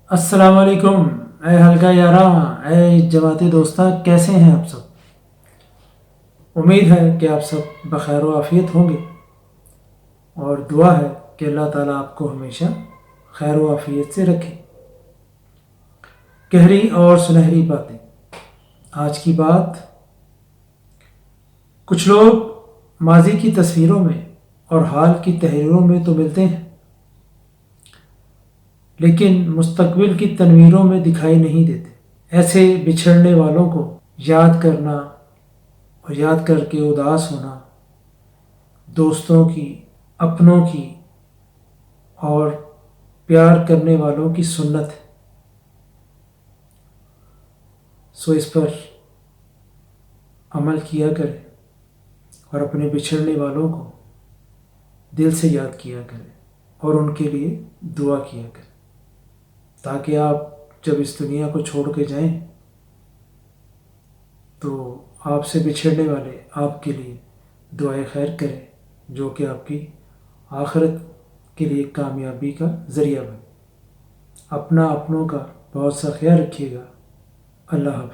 السلام علیکم اے حلقہ یاراں، اے جماعت دوستہ، کیسے ہیں آپ سب؟ امید ہے کہ آپ سب بخیر و عافیت ہوں گے، اور دعا ہے کہ اللہ تعالیٰ آپ کو ہمیشہ خیر و عافیت سے رکھے۔ گہری اور سنہری باتیں۔ آج کی بات، کچھ لوگ ماضی کی تصویروں میں اور حال کی تحریروں میں تو ملتے ہیں، لیکن مستقبل کی تنویروں میں دکھائی نہیں دیتے۔ ایسے بچھڑنے والوں کو یاد کرنا اور یاد کر کے اداس ہونا دوستوں کی، اپنوں کی اور پیار کرنے والوں کی سنت ہے۔ سو اس پر عمل کیا کریں اور اپنے بچھڑنے والوں کو دل سے یاد کیا کریں اور ان کے لیے دعا کیا کریں، تاکہ آپ جب اس دنیا کو چھوڑ کے جائیں تو آپ سے بچھڑنے والے آپ کے لیے دعائے خیر کریں، جو کہ آپ کی آخرت کے لیے کامیابی کا ذریعہ بنے۔ اپنا اپنوں کا بہت سا خیال رکھیے گا۔ اللہ حافظ۔